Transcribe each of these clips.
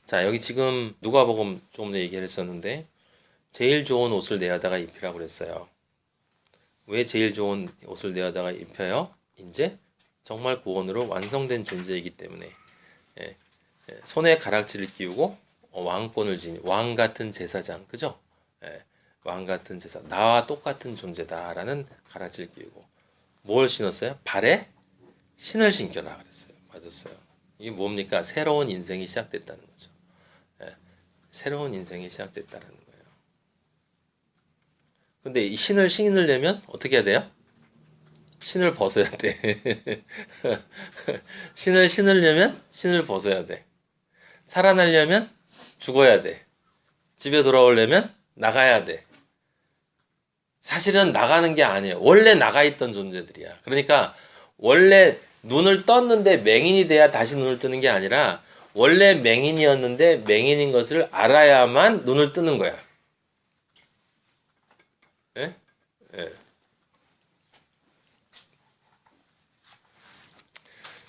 자, 여기 지금 누가복음 조금 전에 얘기를 했었는데 제일 좋은 옷을 내 여자가 입히라고 그랬어요. 왜 제일 좋은 옷을 내 여자가 입혀요? 이제 정말 구원으로 완성된 존재이기 때문에. 예, 손에 가락지를 끼우고 왕권을 지닌 왕 같은 제사장, 그죠? 예, 왕 같은 제사, 나와 똑같은 존재다라는 가락지를 끼우고 뭘 신었어요? 발에 신을 신겨라 그랬어요. 맞았어요. 이게 뭡니까? 새로운 인생이 시작됐다는 거죠. 예, 새로운 인생이 시작됐다는 거예요. 근데 이 신을 신으려면 어떻게 해야 돼요? 신을 벗어야 돼. 신을 신으려면 신을 벗어야 돼. 살아나려면 죽어야 돼. 집에 돌아오려면 나가야 돼. 사실은 나가는 게 아니에요. 원래 나가 있던 존재들이야. 그러니까 원래 눈을 떴는데 맹인이 돼야 다시 눈을 뜨는 게 아니라 원래 맹인이었는데 맹인인 것을 알아야만 눈을 뜨는 거야. 예? 예.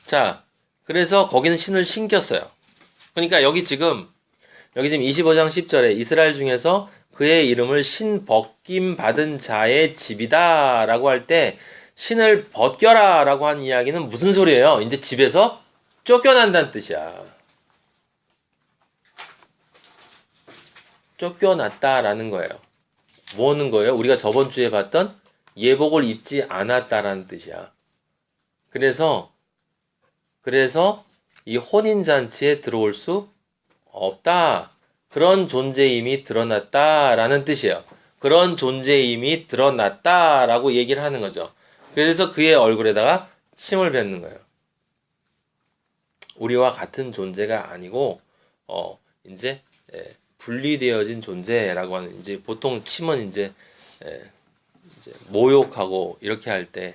자, 그래서 거기는 신을 신겼어요. 그러니까 여기 지금 25장 10절에 이스라엘 중에서 그의 이름을 신 벗김 받은 자의 집이다 라고 할 때 신을 벗겨라 라고 한 이야기는 무슨 소리예요? 이제 집에서 쫓겨난다는 뜻이야. 쫓겨났다라는 거예요. 뭐 하는 거예요? 우리가 저번 주에 봤던 예복을 입지 않았다라는 뜻이야. 그래서 이 혼인잔치에 들어올 수 없다. 그런 존재임이 드러났다라는 뜻이에요. 그런 존재임이 드러났다라고 얘기를 하는 거죠. 그래서 그의 얼굴에다가 침을 뱉는 거예요. 우리와 같은 존재가 아니고 이제 분리되어진 존재라고 하는 이제 보통 침은 이제 모욕하고 이렇게 할 때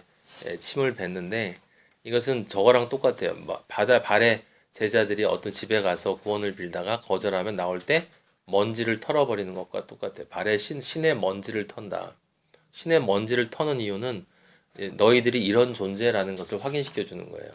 침을 뱉는데 이것은 저거랑 똑같아요. 발에 제자들이 어떤 집에 가서 구원을 빌다가 거절하면 나올 때 먼지를 털어버리는 것과 똑같아요. 발에 신의 먼지를 턴다. 신의 먼지를 터는 이유는 너희들이 이런 존재라는 것을 확인시켜 주는 거예요.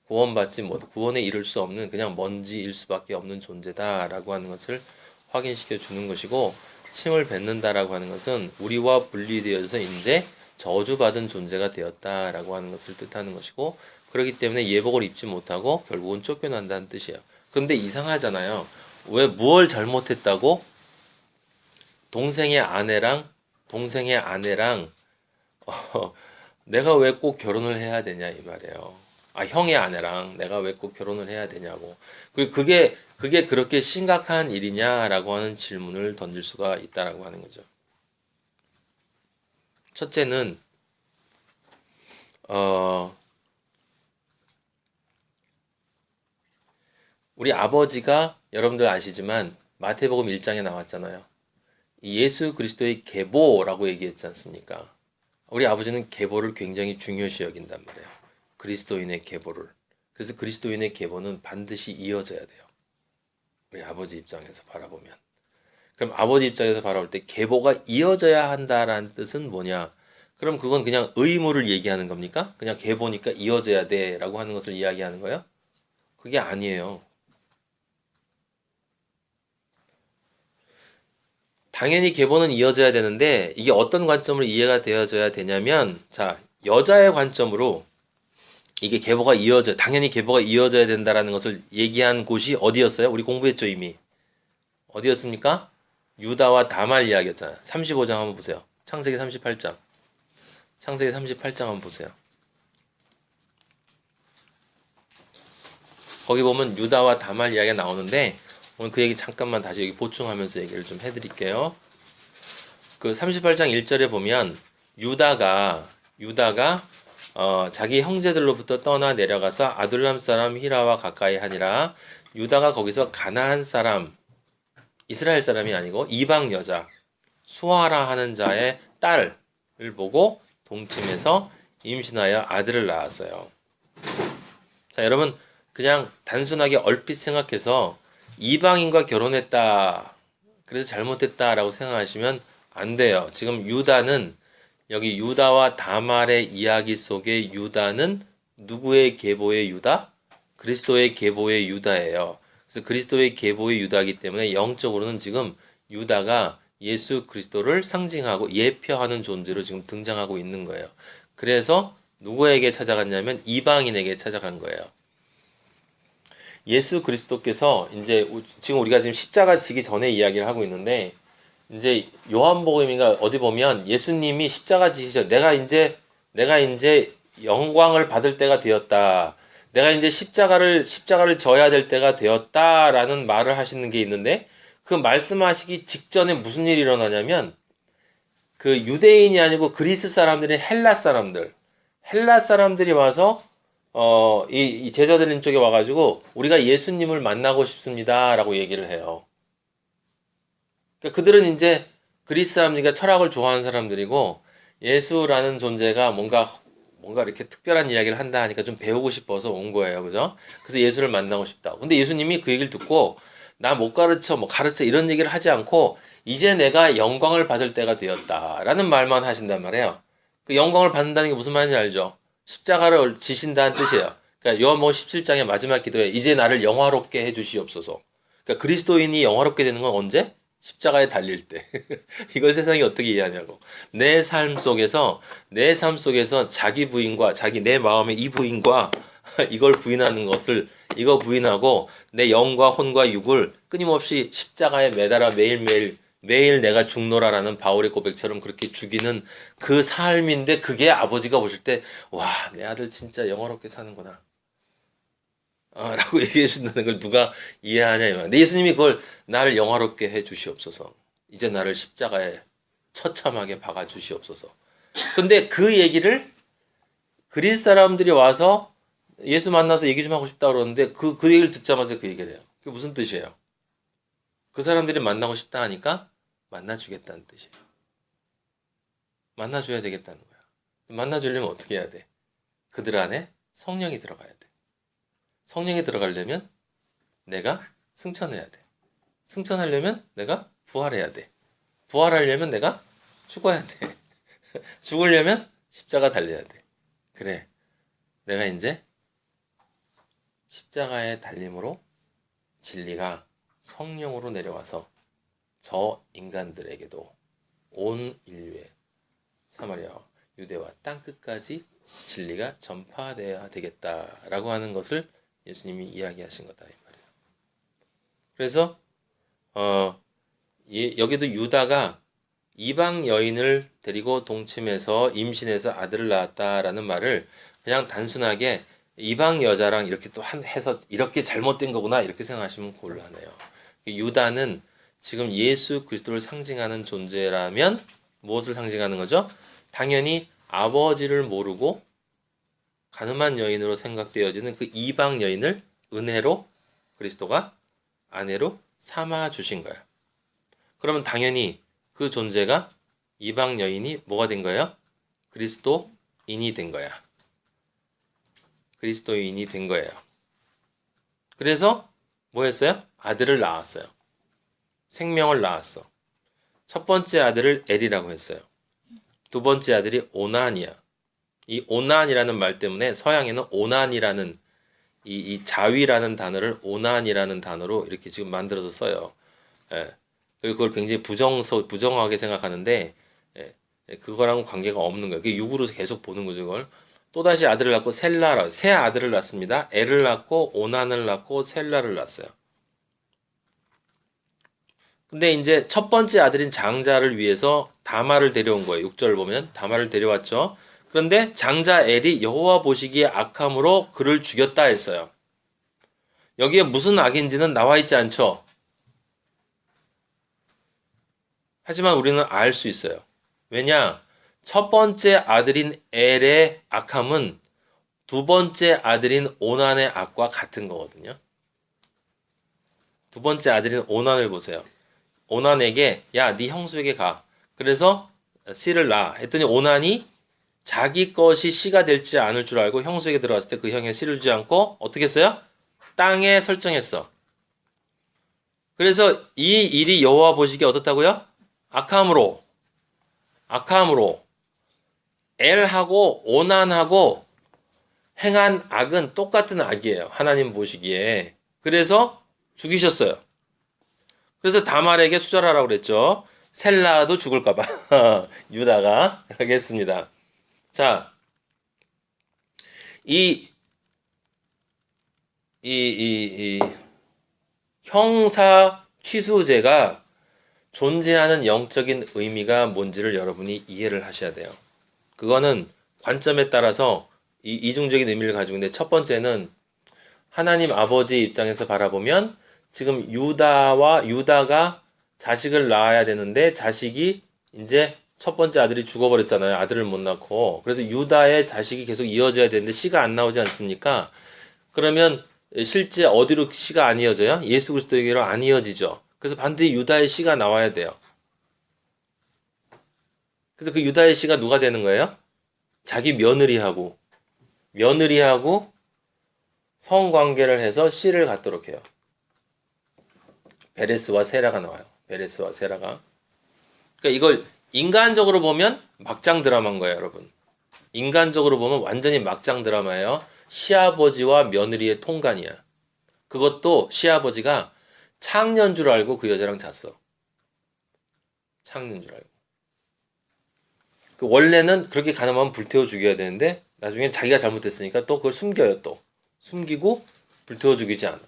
구원받지 못, 구원에 이를 수 없는 그냥 먼지일 수밖에 없는 존재다라고 하는 것을 확인시켜 주는 것이고, 침을 뱉는다라고 하는 것은 우리와 분리되어서 이제 저주받은 존재가 되었다라고 하는 것을 뜻하는 것이고, 그렇기 때문에 예복을 입지 못하고 결국은 쫓겨난다는 뜻이에요. 그런데 이상하잖아요. 왜 뭘 잘못했다고 동생의 아내랑 내가 왜 꼭 결혼을 해야 되냐 이 말이에요. 형의 아내랑 내가 왜 꼭 결혼을 해야 되냐고. 그리고 그게 그렇게 심각한 일이냐라고 하는 질문을 던질 수가 있다라고 하는 거죠. 첫째는 우리 아버지가 여러분들 아시지만 마태복음 1장에 나왔잖아요. 예수 그리스도의 계보라고 얘기했지 않습니까? 우리 아버지는 계보를 굉장히 중요시 여긴단 말이에요. 그리스도인의 계보를. 그래서 그리스도인의 계보는 반드시 이어져야 돼요. 우리 아버지 입장에서 바라보면. 그럼 아버지 입장에서 바라볼 때 계보가 이어져야 한다라는 뜻은 뭐냐? 그럼 그건 그냥 의무를 얘기하는 겁니까? 그냥 계보니까 이어져야 돼라고 하는 것을 이야기하는 거예요? 그게 아니에요. 당연히 계보는 이어져야 되는데 이게 어떤 관점으로 이해가 되어져야 되냐면, 자, 여자의 관점으로 이게 당연히 계보가 이어져야 된다라는 것을 얘기한 곳이 어디였어요? 우리 공부했죠, 이미. 어디였습니까? 유다와 다말 이야기였잖아요. 35장 한번 보세요. 창세기 38장. 창세기 38장 한번 보세요. 거기 보면 유다와 다말 이야기가 나오는데 오늘 그 얘기 잠깐만 다시 여기 보충하면서 얘기를 좀 해드릴게요. 그 38장 1절에 보면 유다가 자기 형제들로부터 떠나 내려가서 아둘람 사람 히라와 가까이 하니라. 유다가 거기서 가나안 사람, 이스라엘 사람이 아니고 이방 여자 수아라 하는 자의 딸을 보고 동침해서 임신하여 아들을 낳았어요. 자, 여러분 그냥 단순하게 얼핏 생각해서 이방인과 결혼했다, 그래서 잘못했다라고 생각하시면 안 돼요. 지금 유다는 여기 유다와 다말의 이야기 속에 유다는 누구의 계보의 유다? 그리스도의 계보의 유다예요. 그래서 그리스도의 계보의 유다이기 때문에 영적으로는 지금 유다가 예수 그리스도를 상징하고 예표하는 존재로 지금 등장하고 있는 거예요. 그래서 누구에게 찾아갔냐면 이방인에게 찾아간 거예요. 예수 그리스도께서 이제 지금 우리가 지금 십자가 지기 전에 이야기를 하고 있는데 이제 요한복음인가 어디 보면 예수님이 십자가 지시죠. 내가 이제 영광을 받을 때가 되었다. 내가 이제 십자가를 져야 될 때가 되었다라는 말을 하시는 게 있는데 그 말씀하시기 직전에 무슨 일이 일어나냐면 그 유대인이 아니고 그리스 사람들이 헬라 사람들이 와서 이 제자들 쪽에 와가지고 우리가 예수님을 만나고 싶습니다라고 얘기를 해요. 그러니까 그들은 이제 그리스 사람들이니까 철학을 좋아하는 사람들이고 예수라는 존재가 뭔가 이렇게 특별한 이야기를 한다 하니까 좀 배우고 싶어서 온 거예요. 그죠? 그래서 예수를 만나고 싶다고. 근데 예수님이 그 얘기를 듣고 나 못 가르쳐, 가르쳐 이런 얘기를 하지 않고 이제 내가 영광을 받을 때가 되었다라는 말만 하신단 말이에요. 그 영광을 받는다는 게 무슨 말인지 알죠? 십자가를 지신다는 뜻이에요. 그러니까 요한복음 17장의 마지막 기도에 이제 나를 영화롭게 해 주시옵소서. 그러니까 그리스도인이 영화롭게 되는 건 언제? 십자가에 달릴 때. 이걸 세상이 어떻게 이해하냐고. 내 삶 속에서 자기 부인과 내 마음의 이 부인과 이걸 부인하는 것을 이거 부인하고 내 영과 혼과 육을 끊임없이 십자가에 매달아 매일 내가 죽노라라는 바울의 고백처럼 그렇게 죽이는 그 삶인데 그게 아버지가 보실 때 와, 내 아들 진짜 영화롭게 사는구나. 라고 얘기해 준다는 걸 누가 이해하냐. 근데 예수님이 그걸 나를 영화롭게 해 주시옵소서. 이제 나를 십자가에 처참하게 박아 주시옵소서. 근데 그 얘기를 그리스 사람들이 와서 예수 만나서 얘기 좀 하고 싶다 그러는데 그 얘기를 듣자마자 그 얘기를 해요. 그게 무슨 뜻이에요? 그 사람들이 만나고 싶다 하니까 만나주겠다는 뜻이에요. 만나줘야 되겠다는 거야. 만나주려면 어떻게 해야 돼? 그들 안에 성령이 들어가야 돼. 성령이 들어가려면 내가 승천해야 돼. 승천하려면 내가 부활해야 돼. 부활하려면 내가 죽어야 돼. 죽으려면 십자가 달려야 돼. 그래. 내가 이제 십자가의 달림으로 진리가 성령으로 내려와서 저 인간들에게도 온 인류에 사마리아와 유대와 땅끝까지 진리가 전파되어야 되겠다라고 하는 것을 예수님이 이야기하신 거다 이 말이에요. 그래서 여기도 유다가 이방 여인을 데리고 동침해서 임신해서 아들을 낳았다라는 말을 그냥 단순하게 이방 여자랑 이렇게 또 해서 이렇게 잘못된 거구나 이렇게 생각하시면 곤란해요. 유다는 지금 예수 그리스도를 상징하는 존재라면 무엇을 상징하는 거죠? 당연히 아버지를 모르고 가늠한 여인으로 생각되어지는 그 이방 여인을 은혜로 그리스도가 아내로 삼아 주신 거야. 그러면 당연히 그 존재가 이방 여인이 뭐가 된 거예요? 그리스도인이 된 거야. 그리스도인이 된 거예요. 그래서 뭐 했어요? 아들을 낳았어요. 생명을 낳았어. 첫 번째 아들을 엘이라고 했어요. 두 번째 아들이 오난이야. 이 오난이라는 말 때문에 서양에는 오난이라는 이 자위라는 단어를 오난이라는 단어로 이렇게 지금 만들어서 써요. 예. 그리고 그걸 굉장히 부정하게 생각하는데 그거랑은 관계가 없는 거예요. 그게 육으로 계속 보는 거죠. 그걸 또다시 아들을 낳고 새 아들을 낳습니다. 엘을 낳고 오난을 낳고 셀라를 낳았어요. 근데 이제 첫 번째 아들인 장자를 위해서 다말을 데려온 거예요. 6절 보면 다말을 데려왔죠. 그런데 장자 엘이 여호와 보시기에 악함으로 그를 죽였다 했어요. 여기에 무슨 악인지는 나와 있지 않죠. 하지만 우리는 알 수 있어요. 왜냐? 첫 번째 아들인 엘의 악함은 두 번째 아들인 오난의 악과 같은 거거든요. 두 번째 아들인 오난을 보세요. 오난에게 야, 네 형수에게 가. 그래서 씨를 낳아. 했더니 오난이 자기 것이 씨가 될지 않을 줄 알고 형수에게 들어갔을 때 그 형에 씨를 주지 않고 어떻게 했어요? 땅에 설정했어. 그래서 이 일이 여호와 보시기에 어떻다고요? 악함으로 엘하고 오난하고 행한 악은 똑같은 악이에요. 하나님 보시기에. 그래서 죽이셨어요. 그래서 다말에게 수절하라고 그랬죠. 셀라도 죽을까봐 유다가 하겠습니다. 자, 이 형사 취수제가 존재하는 영적인 의미가 뭔지를 여러분이 이해를 하셔야 돼요. 그거는 관점에 따라서 이중적인 의미를 가지고 있는데, 첫 번째는 하나님 아버지 입장에서 바라보면 지금 유다가 자식을 낳아야 되는데, 자식이 이제 첫 번째 아들이 죽어버렸잖아요. 아들을 못 낳고. 그래서 유다의 자식이 계속 이어져야 되는데 씨가 안 나오지 않습니까? 그러면 실제 어디로 씨가 안 이어져요? 예수 그리스도에게로 안 이어지죠. 그래서 반드시 유다의 씨가 나와야 돼요. 그래서 그 유다의 씨가 누가 되는 거예요? 자기 며느리하고 성관계를 해서 씨를 갖도록 해요. 베레스와 세라가 나와요. 베레스와 세라가. 그러니까 이걸 인간적으로 보면 막장 드라마인 거예요, 여러분. 인간적으로 보면 완전히 막장 드라마예요. 시아버지와 며느리의 통간이야. 그것도 시아버지가 창녀인 줄 알고 그 여자랑 잤어. 창녀인 줄 알고. 원래는 그렇게 가늠하면 불태워 죽여야 되는데 나중에 자기가 잘못했으니까 또 그걸 숨겨요. 또 숨기고 불태워 죽이지 않아.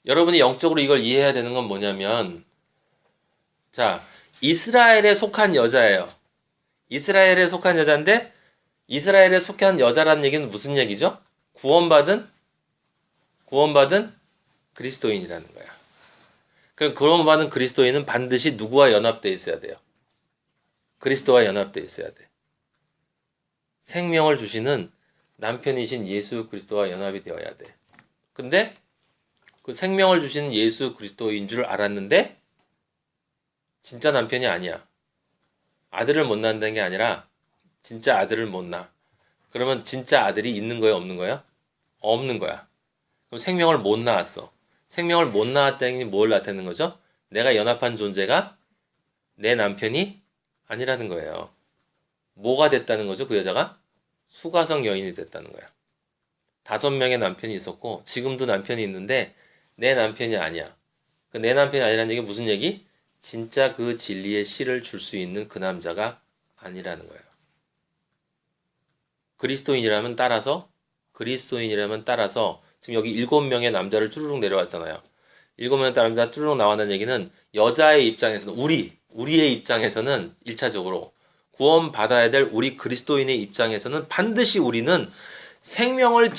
여러분이 영적으로 이걸 이해해야 되는 건 뭐냐면, 자, 이스라엘에 속한 여자예요. 이스라엘에 속한 여자인데, 이스라엘에 속한 여자라는 얘기는 무슨 얘기죠? 구원받은 그리스도인이라는 거야. 그럼 구원받은 그리스도인은 반드시 누구와 연합되어 있어야 돼요? 그리스도와 연합되어 있어야 돼. 생명을 주시는 남편이신 예수 그리스도와 연합이 되어야 돼. 근데 그 생명을 주시는 예수 그리스도인 줄 알았는데 진짜 남편이 아니야. 아들을 못 낳는다는 게 아니라 진짜 아들을 못 낳아. 그러면 진짜 아들이 있는 거예요, 없는 거예요? 없는 거야. 그럼 생명을 못 낳았어. 생명을 못 낳았다는 게 뭘 나타내는 거죠? 내가 연합한 존재가 내 남편이 아니라는 거예요. 뭐가 됐다는 거죠, 그 여자가? 수가성 여인이 됐다는 거야. 5명의 남편이 있었고 지금도 남편이 있는데 내 남편이 아니야. 내 남편이 아니라는 얘기 무슨 얘기? 진짜 그 진리의 씨를 줄 수 있는 그 남자가 아니라는 거예요. 그리스도인이라면 따라서 지금 여기 7명의 남자를 쭈르륵 내려왔잖아요. 7명의 남자 쭈르륵 나왔다는 얘기는 여자의 입장에서는 우리의 입장에서는 1차적으로 구원받아야 될 우리 그리스도인의 입장에서는 반드시 우리는 생명의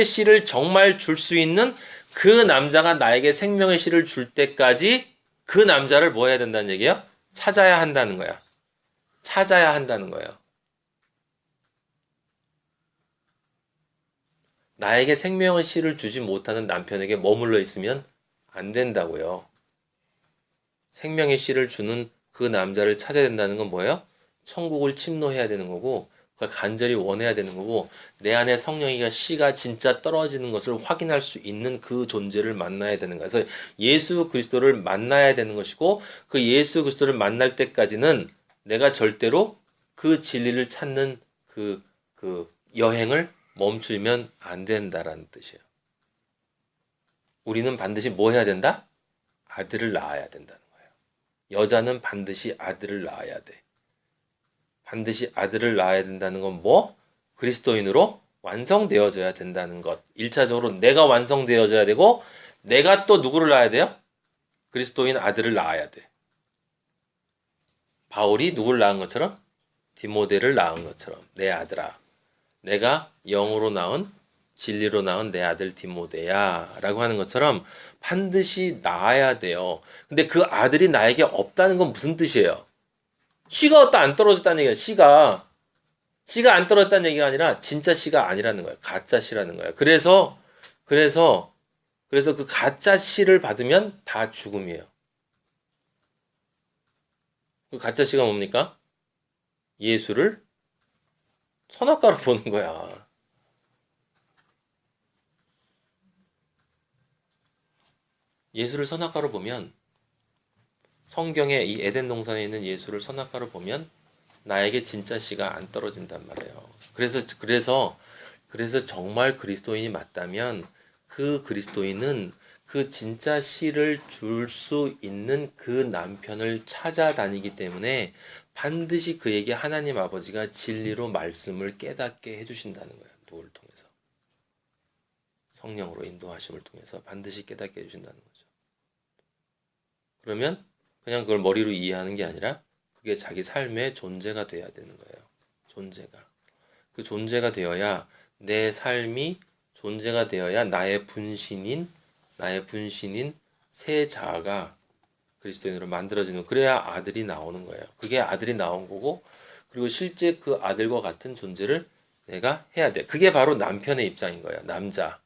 씨를 정말 줄 수 있는 그 남자가 나에게 생명의 씨를 줄 때까지 그 남자를 뭐 해야 된다는 얘기예요? 찾아야 한다는 거야. 찾아야 한다는 거예요. 나에게 생명의 씨를 주지 못하는 남편에게 머물러 있으면 안 된다고요. 생명의 씨를 주는 그 남자를 찾아야 된다는 건 뭐예요? 천국을 침노해야 되는 거고 그걸 간절히 원해야 되는 거고 내 안에 성령이가 씨가 진짜 떨어지는 것을 확인할 수 있는 그 존재를 만나야 되는 거예요. 그래서 예수 그리스도를 만나야 되는 것이고 그 예수 그리스도를 만날 때까지는 내가 절대로 그 진리를 찾는 그 여행을 멈추면 안 된다라는 뜻이에요. 우리는 반드시 뭐 해야 된다? 아들을 낳아야 된다는 거예요. 여자는 반드시 아들을 낳아야 돼. 반드시 아들을 낳아야 된다는 건 뭐? 그리스도인으로 완성되어져야 된다는 것. 1차적으로 내가 완성되어져야 되고 내가 또 누구를 낳아야 돼요? 그리스도인 아들을 낳아야 돼. 바울이 누구를 낳은 것처럼? 디모데를 낳은 것처럼 내 아들아. 내가 영으로 낳은 진리로 낳은 내 아들 디모데야 라고 하는 것처럼 반드시 낳아야 돼요. 근데 그 아들이 나에게 없다는 건 무슨 뜻이에요? 씨가 어디다 안 떨어졌다는 얘기야. 씨가 안 떨어졌다는 얘기가 아니라 진짜 씨가 아니라는 거예요. 가짜 씨라는 거예요. 그래서 그 가짜 씨를 받으면 다 죽음이에요. 그 가짜 씨가 뭡니까? 예수를 선악과로 보는 거야. 예수를 선악과로 보면 성경에 이 에덴 동산에 있는 예수를 선악과로 보면 나에게 진짜 씨가 안 떨어진단 말이에요. 그래서 그래서 정말 그리스도인이 맞다면 그 그리스도인은 그 진짜 씨를 줄 수 있는 그 남편을 찾아다니기 때문에 반드시 그에게 하나님 아버지가 진리로 말씀을 깨닫게 해주신다는 거예요. 누구를 통해서. 성령으로 인도하심을 통해서 반드시 깨닫게 해주신다는 거죠. 그러면 그냥 그걸 머리로 이해하는 게 아니라 그게 자기 삶의 존재가 돼야 되는 거예요. 존재가. 그 존재가 되어야 내 삶이 존재가 되어야 나의 분신인 새 자아가 그리스도인으로 만들어지는, 그래야 아들이 나오는 거예요. 그게 아들이 나온 거고, 그리고 실제 그 아들과 같은 존재를 내가 해야 돼. 그게 바로 남편의 입장인 거예요. 남자.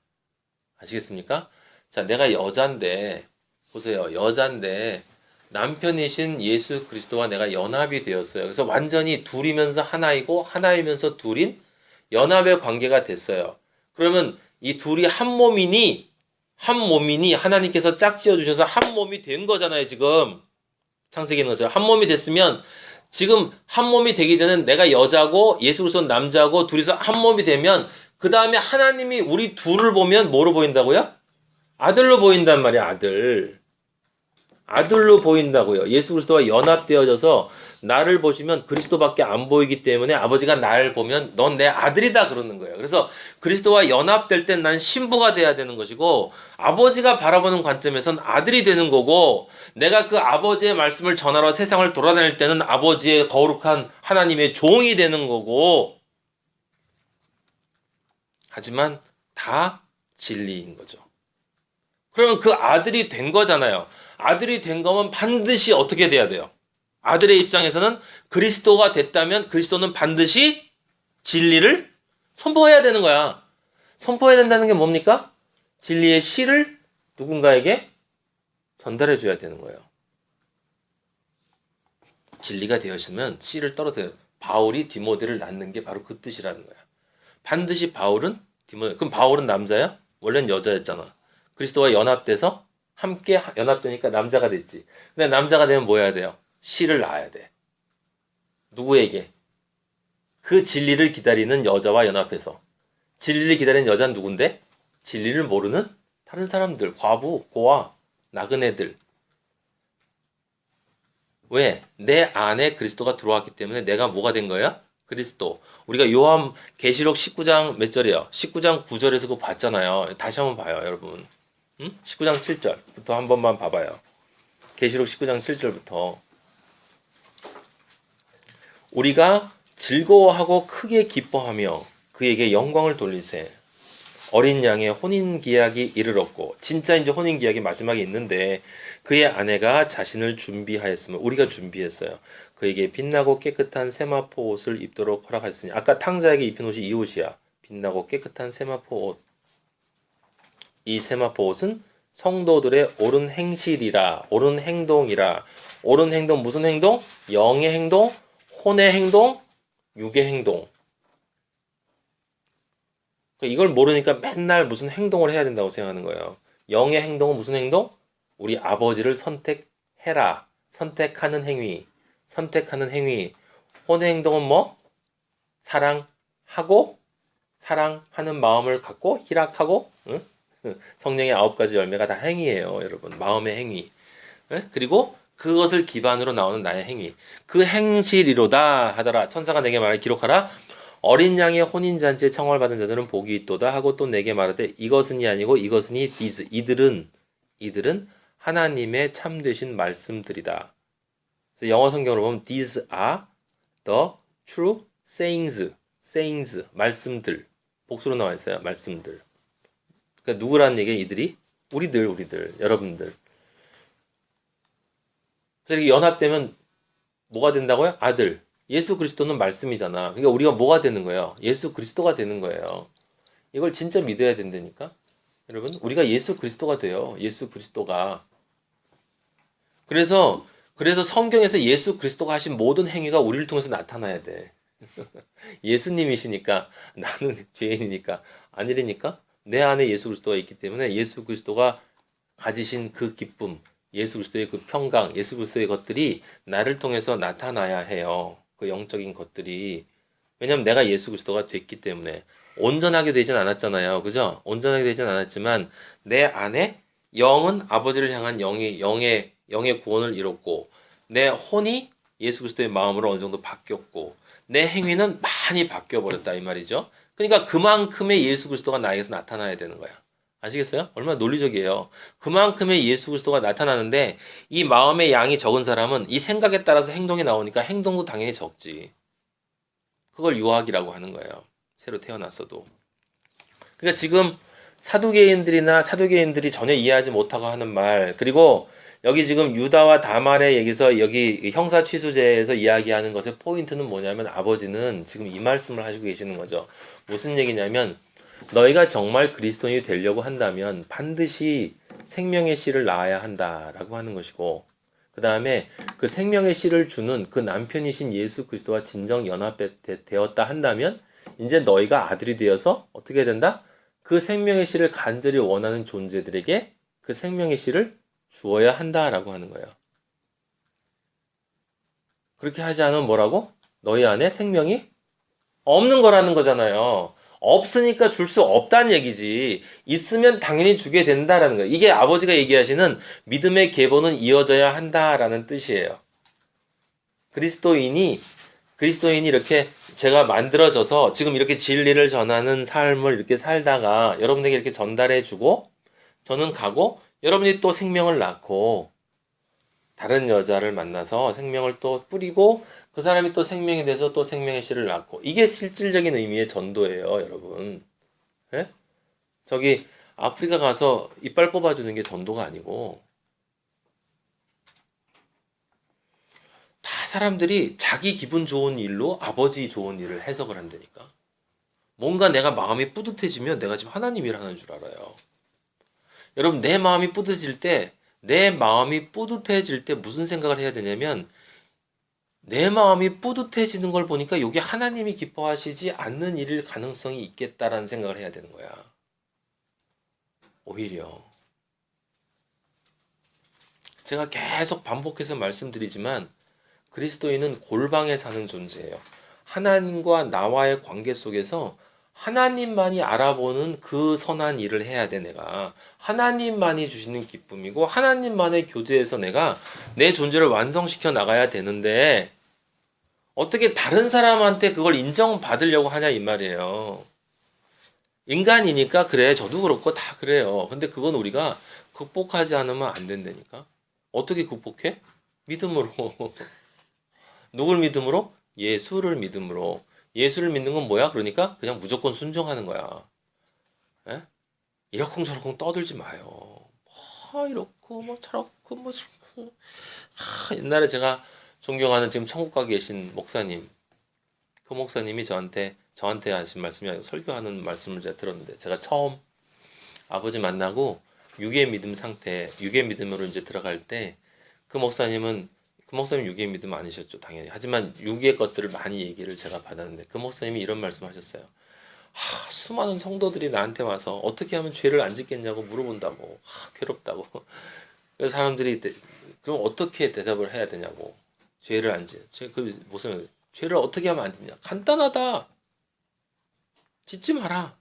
아시겠습니까? 자, 내가 여잔데, 보세요. 여잔데, 남편이신 예수 그리스도와 내가 연합이 되었어요. 그래서 완전히 둘이면서 하나이고, 하나이면서 둘인 연합의 관계가 됐어요. 그러면 이 둘이 한 몸이니 하나님께서 짝지어 주셔서 한 몸이 된 거잖아요. 지금 창세기는 거죠. 한 몸이 됐으면 지금 한 몸이 되기 전에 내가 여자고 예수 그리스도는 남자고 둘이서 한 몸이 되면 그 다음에 하나님이 우리 둘을 보면 뭐로 보인다고요? 아들로 보인단 말이야. 아들로 보인다고요. 예수 그리스도와 연합되어져서 나를 보시면 그리스도밖에 안 보이기 때문에 아버지가 나를 보면 넌 내 아들이다 그러는 거예요. 그래서 그리스도와 연합될 땐 난 신부가 돼야 되는 것이고, 아버지가 바라보는 관점에선 아들이 되는 거고, 내가 그 아버지의 말씀을 전하러 세상을 돌아다닐 때는 아버지의 거룩한 하나님의 종이 되는 거고, 하지만 다 진리인 거죠. 그러면 그 아들이 된 거잖아요. 아들이 된 거면 반드시 어떻게 돼야 돼요? 아들의 입장에서는 그리스도가 됐다면 그리스도는 반드시 진리를 선포해야 되는 거야. 선포해야 된다는 게 뭡니까? 진리의 씨를 누군가에게 전달해 줘야 되는 거예요. 진리가 되었으면 씨를 떨어뜨려. 바울이 디모데를 낳는 게 바로 그 뜻이라는 거야. 반드시 바울은 디모데. 그럼 바울은 남자야? 원래는 여자였잖아. 그리스도와 연합돼서 함께 연합되니까 남자가 됐지. 근데 남자가 되면 뭐 해야 돼요? 씨를 낳아야 돼. 누구에게? 그 진리를 기다리는 여자와 연합해서. 진리를 기다리는 여자는 누군데? 진리를 모르는 다른 사람들, 과부, 고아, 나그네들. 왜? 내 안에 그리스도가 들어왔기 때문에 내가 뭐가 된 거야? 그리스도. 우리가 요한 계시록 19장 몇 절이요? 19장 9절에서 그거 봤잖아요. 다시 한번 봐요, 여러분. 19장 7절부터 한 번만 봐봐요. 계시록 19장 7절부터. 우리가 즐거워하고 크게 기뻐하며 그에게 영광을 돌리세. 어린 양의 혼인기약이 이르렀고, 진짜 이제 혼인기약이 마지막에 있는데, 그의 아내가 자신을 준비하였으면, 우리가 준비했어요. 그에게 빛나고 깨끗한 세마포 옷을 입도록 허락하였으니, 아까 탕자에게 입힌 옷이 이 옷이야. 빛나고 깨끗한 세마포 옷. 이 세마포 옷은 성도들의 옳은 행실이라, 옳은 행동이라. 옳은 행동, 무슨 행동? 영의 행동, 혼의 행동, 육의 행동. 이걸 모르니까 맨날 무슨 행동을 해야 된다고 생각하는 거예요. 영의 행동은 무슨 행동? 우리 아버지를 선택해라. 선택하는 행위. 선택하는 행위. 혼의 행동은 뭐? 사랑하고, 사랑하는 마음을 갖고, 희락하고, 응? 성령의 9가지 열매가 다 행위예요, 여러분. 마음의 행위. 응? 그리고 그것을 기반으로 나오는 나의 행위. 그 행실이로다 하더라. 천사가 내게 말을 기록하라. 어린 양의 혼인잔치에 청을 받은 자들은 복이 있도다 하고 또 내게 말하되 이것은이 아니고 이것은이 these. 이들은 하나님의 참되신 말씀들이다. 그래서 영어 성경으로 보면 these are the true sayings. 말씀들. 복수로 나와 있어요. 말씀들. 그러니까 누구라는 얘기예요? 이들이? 우리들, 여러분들. 그래서 이렇게 연합되면 뭐가 된다고요? 아들. 예수 그리스도는 말씀이잖아. 그러니까 우리가 뭐가 되는 거예요? 예수 그리스도가 되는 거예요. 이걸 진짜 믿어야 된다니까. 여러분, 우리가 예수 그리스도가 돼요. 예수 그리스도가. 그래서 성경에서 예수 그리스도가 하신 모든 행위가 우리를 통해서 나타나야 돼. 예수님이시니까 나는 죄인이니까 아니라니까. 내 안에 예수 그리스도가 있기 때문에 예수 그리스도가 가지신 그 기쁨, 예수 그리스도의 그 평강, 예수 그리스도의 것들이 나를 통해서 나타나야 해요. 그 영적인 것들이. 왜냐면 내가 예수 그리스도가 됐기 때문에. 온전하게 되진 않았잖아요. 그죠? 온전하게 되진 않았지만 내 안에 영은 아버지를 향한 영의 구원을 이뤘고 내 혼이 예수 그리스도의 마음으로 어느 정도 바뀌었고 내 행위는 많이 바뀌어 버렸다 이 말이죠. 그러니까 그만큼의 예수 그리스도가 나에게서 나타나야 되는 거야. 아시겠어요? 얼마나 논리적이에요. 그만큼의 예수 그리스도가 나타나는데 이 마음의 양이 적은 사람은 이 생각에 따라서 행동이 나오니까 행동도 당연히 적지. 그걸 유학이라고 하는 거예요. 새로 태어났어도. 그러니까 지금 사두개인들이 전혀 이해하지 못하고 하는 말, 그리고 여기 지금 유다와 다말의 얘기서 여기 형사 취수제에서 이야기하는 것의 포인트는 뭐냐면 아버지는 지금 이 말씀을 하시고 계시는 거죠. 무슨 얘기냐면 너희가 정말 그리스도인이 되려고 한다면 반드시 생명의 씨를 낳아야 한다라고 하는 것이고 그 다음에 그 생명의 씨를 주는 그 남편이신 예수 그리스도와 진정 연합되었다 한다면 이제 너희가 아들이 되어서 어떻게 된다? 그 생명의 씨를 간절히 원하는 존재들에게 그 생명의 씨를 주어야 한다라고 하는 거예요. 그렇게 하지 않으면 뭐라고? 너희 안에 생명이 없는 거라는 거잖아요. 없으니까 줄 수 없다는 얘기지. 있으면 당연히 주게 된다라는 거예요. 이게 아버지가 얘기하시는 믿음의 계보는 이어져야 한다라는 뜻이에요. 그리스도인이 이렇게 제가 만들어져서 지금 이렇게 진리를 전하는 삶을 이렇게 살다가 여러분에게 이렇게 전달해 주고 저는 가고 여러분이 또 생명을 낳고 다른 여자를 만나서 생명을 또 뿌리고 그 사람이 또 생명이 돼서 또 생명의 씨를 낳고 이게 실질적인 의미의 전도예요, 여러분. 예? 저기 아프리카 가서 이빨 뽑아주는 게 전도가 아니고 다 사람들이 자기 기분 좋은 일로 아버지 좋은 일을 해석을 한다니까. 뭔가 내가 마음이 뿌듯해지면 내가 지금 하나님 일 하는 줄 알아요. 여러분 내 마음이 뿌듯해질 때 무슨 생각을 해야 되냐면 내 마음이 뿌듯해지는 걸 보니까 이게 하나님이 기뻐하시지 않는 일일 가능성이 있겠다라는 생각을 해야 되는 거야. 오히려 제가 계속 반복해서 말씀드리지만 그리스도인은 골방에 사는 존재예요. 하나님과 나와의 관계 속에서 하나님만이 알아보는 그 선한 일을 해야 돼, 내가. 하나님만이 주시는 기쁨이고, 하나님만의 교제에서 내가 내 존재를 완성시켜 나가야 되는데, 어떻게 다른 사람한테 그걸 인정받으려고 하냐, 이 말이에요. 인간이니까, 그래, 저도 그렇고 다 그래요. 근데 그건 우리가 극복하지 않으면 안 된다니까. 어떻게 극복해? 믿음으로. 누굴 믿음으로? 예수를 믿음으로. 예수를 믿는 건 뭐야? 그러니까 그냥 무조건 순종하는 거야. 에? 이러쿵저러쿵 떠들지 마요. 이렇고 뭐 저렇고 뭐 저렇고. 옛날에 제가 존경하는 지금 천국 가 계신 목사님, 그 목사님이 저한테 하신 말씀이 아니고 설교하는 말씀을 제가 들었는데 제가 처음 아버지 만나고 유괴 믿음으로 이제 들어갈 때 그 목사님 유괴 믿음 아니셨죠, 당연히. 하지만 유괴 것들을 많이 얘기를 제가 받았는데 그 목사님이 이런 말씀 하셨어요. 수많은 성도들이 나한테 와서 어떻게 하면 죄를 안 짓겠냐고 물어본다고. 괴롭다고. 그래서 사람들이 그럼 어떻게 대답을 해야 되냐고. 죄를 안 짓. 그 목사님 죄를 어떻게 하면 안 짓냐. 간단하다. 짓지 마라.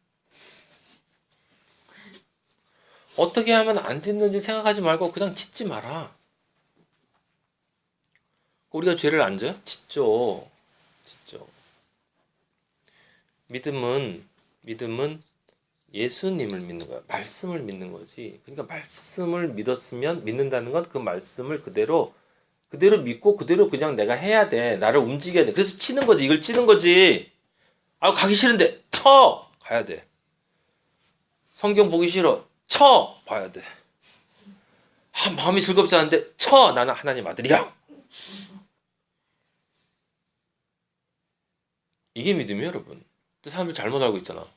어떻게 하면 안 짓는지 생각하지 말고 그냥 짓지 마라. 우리가 죄를 안 져요? 짓죠. 짓죠. 믿음은 예수님을 믿는 거야. 말씀을 믿는 거지. 그러니까 말씀을 믿는다는 건 그 말씀을 그대로 믿고 그대로 그냥 내가 해야 돼. 나를 움직여야 돼. 그래서 치는 거지. 이걸 찌는 거지. 가기 싫은데 가야 돼. 성경 보기 싫어. 봐야 돼. 마음이 즐겁지 않은데 나는 하나님 아들이야. 이게 믿음이에요, 여러분. 근데 사람들 잘못 알고 있잖아.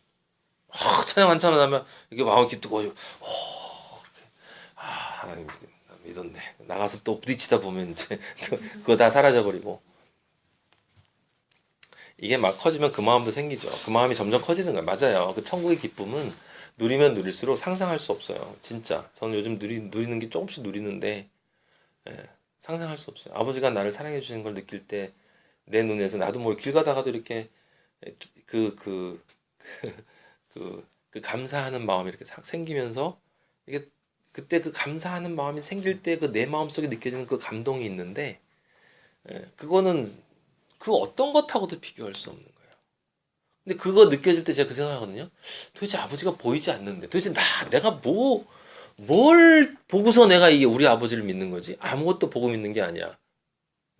찬양 한참 하면 이게 마음이 기쁘고 하나님 믿었네. 나가서 또 부딪히다 보면 이제 그거 다 사라져버리고. 이게 막 커지면 그 마음도 생기죠. 그 마음이 점점 커지는 거예요. 맞아요. 그 천국의 기쁨은 누리면 누릴수록 상상할 수 없어요. 진짜. 저는 요즘 누리는 게 조금씩 누리는데 상상할 수 없어요. 아버지가 나를 사랑해 주시는 걸 느낄 때 내 눈에서 나도 길 가다가도 이렇게 그, 그, 그 감사하는 마음이 이렇게 싹 생기면서 이게 그때 그 감사하는 마음이 생길 때 그 내 마음속에 느껴지는 그 감동이 있는데 그거는 그 어떤 것하고도 비교할 수 없는 거예요. 근데 그거 느껴질 때 제가 그 생각하거든요. 도대체 아버지가 보이지 않는데 도대체 내가 뭘 보고서 내가 이게 우리 아버지를 믿는 거지? 아무것도 보고 믿는 게 아니야.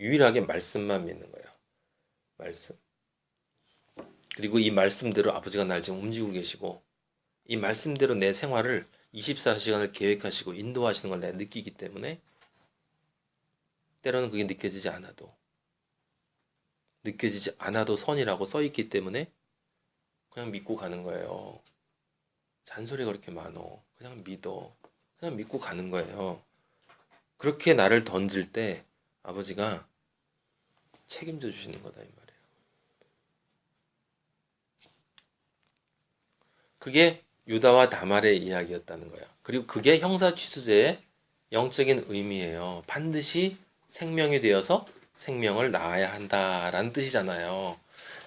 유일하게 말씀만 믿는 거예요. 말씀. 그리고 이 말씀대로 아버지가 날 지금 움직이고 계시고 이 말씀대로 내 생활을 24시간을 계획하시고 인도하시는 걸 내가 느끼기 때문에 때로는 그게 느껴지지 않아도 선이라고 써 있기 때문에 그냥 믿고 가는 거예요. 잔소리가 그렇게 많어. 그냥 믿어. 그냥 믿고 가는 거예요. 그렇게 나를 던질 때 아버지가 책임져 주시는 거다 이 말이에요. 그게 유다와 다말의 이야기였다는 거예요. 그리고 그게 형사취수제의 영적인 의미예요. 반드시 생명이 되어서 생명을 낳아야 한다라는 뜻이잖아요.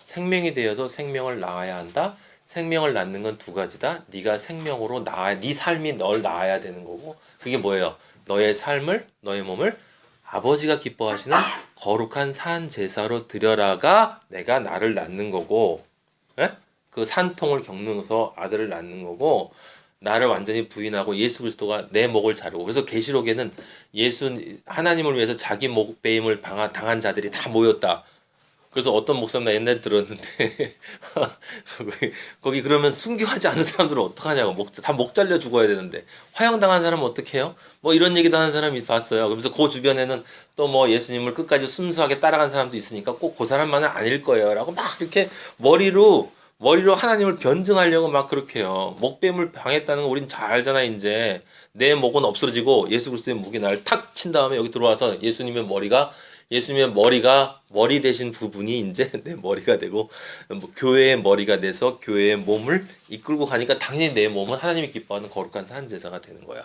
생명이 되어서 생명을 낳아야 한다. 생명을 낳는 건 두 가지다. 네가 생명으로 네 삶이 널 낳아야 되는 거고 그게 뭐예요? 너의 삶을 너의 몸을 아버지가 기뻐하시는 거룩한 산 제사로 드려라가 내가 나를 낳는 거고 에? 그 산통을 겪으면서 아들을 낳는 거고 나를 완전히 부인하고 예수 그리스도가 내 목을 자르고 그래서 계시록에는 하나님을 위해서 자기 목 베임을 당한 자들이 다 모였다. 그래서 어떤 목사님 나 옛날에 들었는데 거기 그러면 순교하지 않은 사람들은 어떡하냐고 다 목 잘려 죽어야 되는데 화형당한 사람은 어떡해요? 뭐 이런 얘기도 하는 사람이 봤어요. 그래서 그 주변에는 또 뭐 예수님을 끝까지 순수하게 따라간 사람도 있으니까 꼭 그 사람만은 아닐 거예요 라고 막 이렇게 머리로 하나님을 변증하려고 막 그렇게 해요. 목뱀을 당했다는 거 우린 잘 알잖아 이제. 내 목은 없어지고 예수 그리스도의 목이 날 탁 친 다음에 여기 들어와서 예수님의 머리 되신 부분이 이제 내 머리가 되고 뭐 교회의 머리가 돼서 교회의 몸을 이끌고 가니까 당연히 내 몸은 하나님이 기뻐하는 거룩한 산 제사가 되는 거야.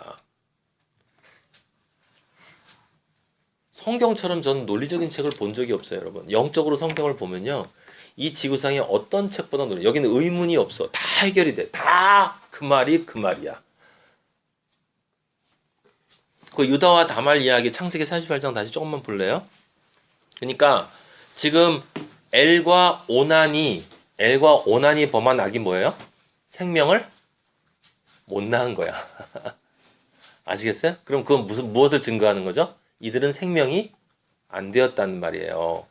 성경처럼 저는 논리적인 책을 본 적이 없어요, 여러분. 영적으로 성경을 보면요. 이 지구상에 어떤 책보다 여기는 의문이 없어. 다 해결이 돼. 다 그 말이 그 말이야. 그 유다와 다말 이야기 창세기 38장 다시 조금만 볼래요? 그러니까 지금 엘과 오난이 범한 악이 뭐예요? 생명을 못 낳은 거야. 아시겠어요? 그럼 그건 무엇을 증거하는 거죠? 이들은 생명이 안 되었다는 말이에요.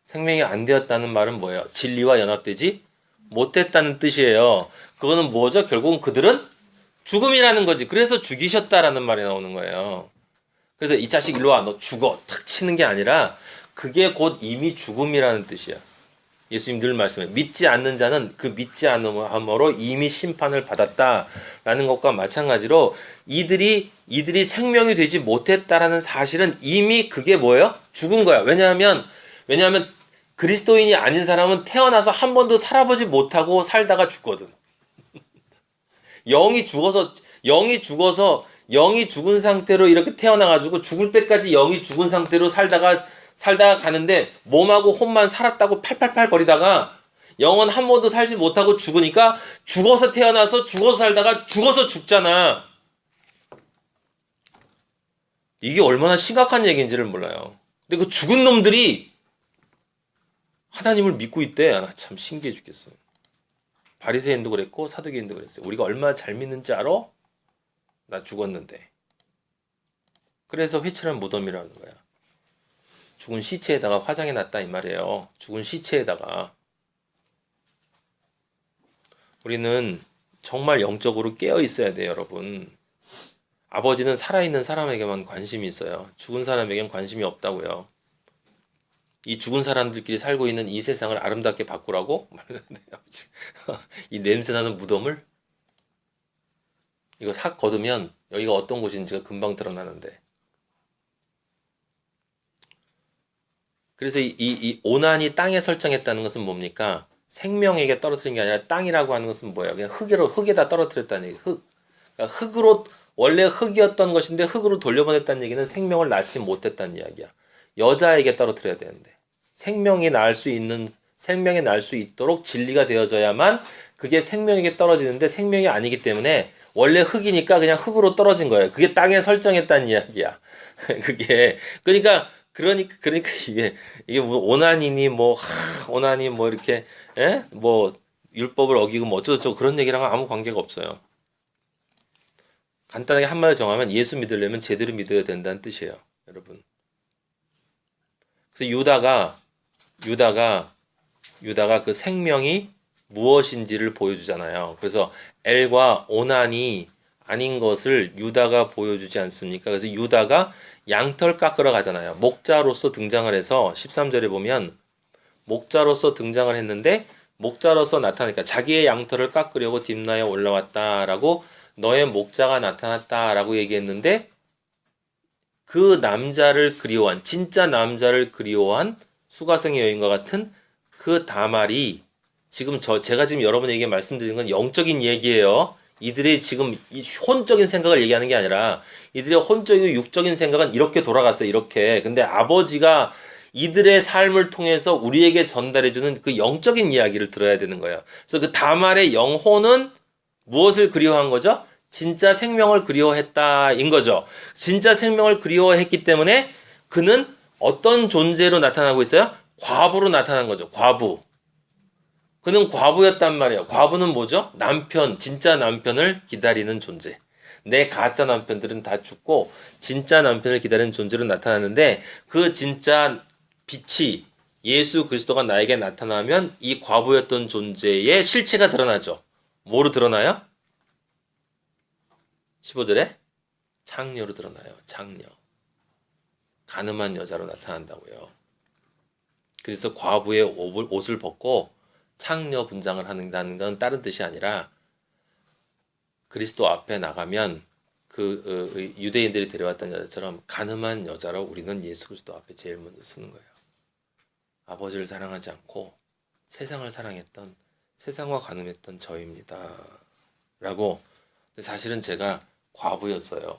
생명이 안 되었다는 말은 뭐예요? 진리와 연합되지 못했다는 뜻이에요. 그거는 뭐죠? 결국은 그들은 죽음이라는 거지. 그래서 죽이셨다라는 말이 나오는 거예요. 그래서 이 자식 일로 와, 너 죽어. 탁 치는 게 아니라 그게 곧 이미 죽음이라는 뜻이야. 예수님 늘 말씀해. 믿지 않는 자는 그 믿지 않음으로 이미 심판을 받았다라는 것과 마찬가지로 이들이 생명이 되지 못했다라는 사실은 이미 그게 뭐예요? 죽은 거야. 왜냐하면 그리스도인이 아닌 사람은 태어나서 한 번도 살아보지 못하고 살다가 죽거든. 영이 죽은 상태로 이렇게 태어나가지고 죽을 때까지 영이 죽은 상태로 살다가 가는데 몸하고 혼만 살았다고 팔팔팔 거리다가 영은 한 번도 살지 못하고 죽으니까 죽어서 태어나서 죽어서 살다가 죽어서 죽잖아. 이게 얼마나 심각한 얘기인지를 몰라요. 근데 그 죽은 놈들이 하나님을 믿고 있대. 나 참 신기해 죽겠어. 바리새인도 그랬고 사두개인도 그랬어요. 우리가 얼마나 잘 믿는지 알아? 나 죽었는데. 그래서 회칠한 무덤이라는 거야. 죽은 시체에다가 화장해 놨다 이 말이에요. 죽은 시체에다가. 우리는 정말 영적으로 깨어 있어야 돼요, 여러분. 아버지는 살아있는 사람에게만 관심이 있어요. 죽은 사람에겐 관심이 없다고요. 이 죽은 사람들끼리 살고 있는 이 세상을 아름답게 바꾸라고? 이 냄새나는 무덤을? 이거 싹 걷으면 여기가 어떤 곳인지가 금방 드러나는데. 그래서 이 오난이 땅에 설정했다는 것은 뭡니까? 생명에게 떨어뜨린 게 아니라 땅이라고 하는 것은 뭐예요? 그냥 흙에다 떨어뜨렸다는 얘기. 그러니까 원래 흙이었던 것인데 흙으로 돌려보냈다는 얘기는 생명을 낳지 못했다는 이야기야. 여자에게 떨어뜨려야 되는데. 생명이 낳을 수 있는 생명이 날 수 있도록 진리가 되어져야만 그게 생명에게 떨어지는데 생명이 아니기 때문에 원래 흙이니까 그냥 흙으로 떨어진 거예요. 그게 땅에 설정했다는 이야기야. 그러니까 이게 뭐 오나니니 뭐 오나니 뭐 이렇게 뭐 율법을 어기고 뭐 어쩌고저쩌고 그런 얘기랑은 아무 관계가 없어요. 간단하게 한마디로 정하면 예수 믿으려면 제대로 믿어야 된다는 뜻이에요, 여러분. 그래서 유다가 그 생명이 무엇인지를 보여주잖아요. 그래서 엘과 오난이 아닌 것을 유다가 보여주지 않습니까? 그래서 유다가 양털 깎으러 가잖아요. 목자로서 등장을 해서 13절에 보면 목자로서 등장을 했는데 목자로서 나타나니까 자기의 양털을 깎으려고 딥나에 올라왔다라고 너의 목자가 나타났다라고 얘기했는데 그 남자를 그리워한 진짜 남자를 그리워한 수가성의 여인과 같은 그 다말이 지금 제가 지금 여러분에게 말씀드리는 건 영적인 얘기예요. 이들의 지금 이 혼적인 생각을 얘기하는 게 아니라 이들의 혼적이고 육적인 생각은 이렇게 돌아갔어요. 이렇게. 근데 아버지가 이들의 삶을 통해서 우리에게 전달해주는 그 영적인 이야기를 들어야 되는 거예요. 그래서 그 다말의 영혼은 무엇을 그리워한 거죠? 진짜 생명을 그리워했다인 거죠. 진짜 생명을 그리워했기 때문에 그는 어떤 존재로 나타나고 있어요? 과부로 나타난 거죠. 과부. 그는 과부였단 말이에요. 과부는 뭐죠? 남편, 진짜 남편을 기다리는 존재. 내 가짜 남편들은 다 죽고 진짜 남편을 기다리는 존재로 나타나는데 그 진짜 빛이 예수 그리스도가 나에게 나타나면 이 과부였던 존재의 실체가 드러나죠. 뭐로 드러나요? 15절에 창녀로 드러나요. 창녀. 가늠한 여자로 나타난다고요. 그래서 과부의 옷을 벗고 창녀 분장을 한다는 건 다른 뜻이 아니라 그리스도 앞에 나가면 그 유대인들이 데려왔던 여자처럼 가늠한 여자로 우리는 예수 그리스도 앞에 제일 먼저 쓰는 거예요. 아버지를 사랑하지 않고 세상을 사랑했던 세상과 가늠했던 저입니다. 라고 사실은 제가 과부였어요.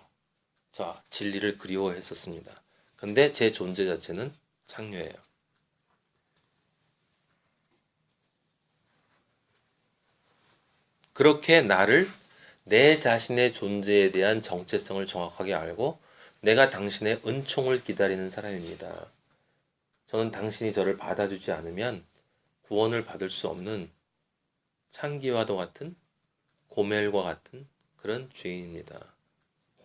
자, 진리를 그리워했었습니다. 근데 제 존재 자체는 창녀예요. 그렇게 나를 내 자신의 존재에 대한 정체성을 정확하게 알고 내가 당신의 은총을 기다리는 사람입니다. 저는 당신이 저를 받아주지 않으면 구원을 받을 수 없는 창기와도 같은 고멜과 같은 그런 죄인입니다.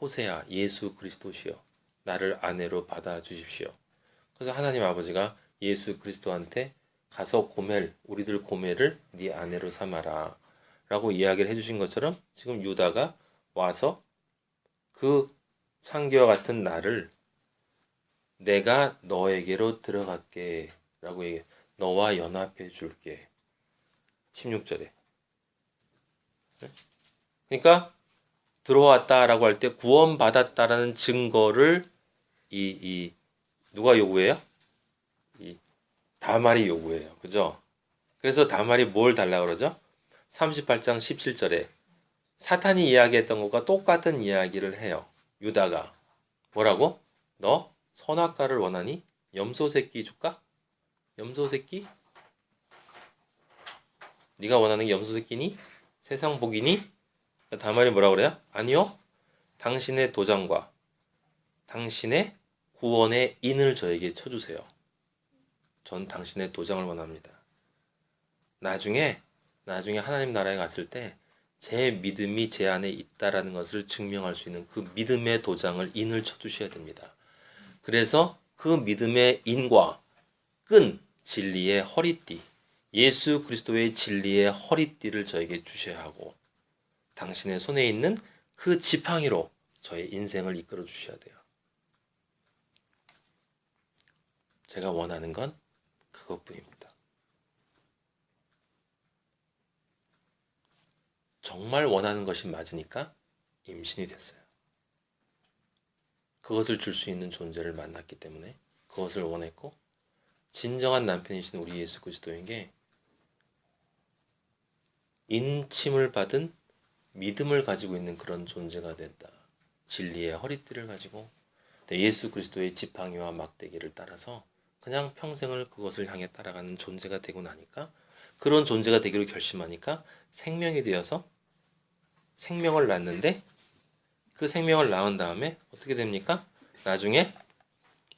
호세아 예수 그리스도시여 나를 아내로 받아주십시오. 그래서 하나님 아버지가 예수 그리스도한테 가서 우리들 고멜을 네 아내로 삼아라 라고 이야기를 해주신 것처럼 지금 유다가 와서 그 창기와 같은 나를 내가 너에게로 들어갈게 라고 얘기해. 너와 연합해 줄게. 16절에. 그러니까 들어왔다라고 할 때 구원받았다라는 증거를 누가 요구해요? 이 다말이 요구해요. 그죠? 그래서 다말이 뭘 달라고 그러죠? 38장 17절에 사탄이 이야기했던 것과 똑같은 이야기를 해요. 유다가 뭐라고? 너 선악과를 원하니? 염소 새끼 줄까? 염소 새끼? 네가 원하는 게 염소 새끼니? 세상 복이니? 다말이 뭐라고 그래요? 아니요. 당신의 도장과 당신의 구원의 인을 저에게 쳐주세요. 전 당신의 도장을 원합니다. 나중에 하나님 나라에 갔을 때 제 믿음이 제 안에 있다라는 것을 증명할 수 있는 그 믿음의 도장을 인을 쳐주셔야 됩니다. 그래서 그 믿음의 인과 끈 진리의 허리띠, 예수 그리스도의 진리의 허리띠를 저에게 주셔야 하고 당신의 손에 있는 그 지팡이로 저의 인생을 이끌어 주셔야 돼요. 제가 원하는 건 그것뿐입니다. 정말 원하는 것이 맞으니까 임신이 됐어요. 그것을 줄 수 있는 존재를 만났기 때문에 그것을 원했고 진정한 남편이신 우리 예수 그리스도에게 인침을 받은 믿음을 가지고 있는 그런 존재가 된다. 진리의 허리띠를 가지고 예수 그리스도의 지팡이와 막대기를 따라서 그냥 평생을 그것을 향해 따라가는 존재가 되고 나니까 그런 존재가 되기로 결심하니까 생명이 되어서 생명을 낳는데 그 생명을 낳은 다음에 어떻게 됩니까? 나중에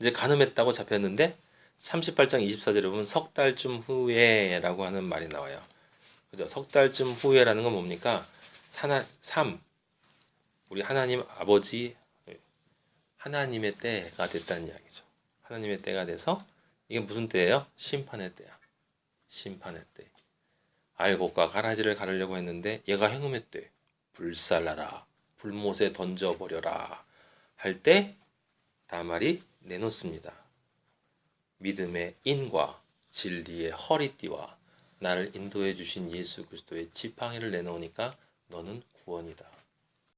이제 간음했다고 잡혔는데 38장 24절에 보면 석 달쯤 후에라고 하는 말이 나와요. 그죠? 석 달쯤 후에라는 건 뭡니까? 우리 하나님 아버지 하나님의 때가 됐다는 이야기죠. 하나님의 때가 돼서 이게 무슨 때예요? 심판의 때야. 심판의 때. 알곡과 가라지를 가르려고 했는데 얘가 행음했대. 불살라라. 불못에 던져버려라. 할 때 다말이 내놓습니다. 믿음의 인과 진리의 허리띠와 나를 인도해 주신 예수 그리스도의 지팡이를 내놓으니까 너는 구원이다.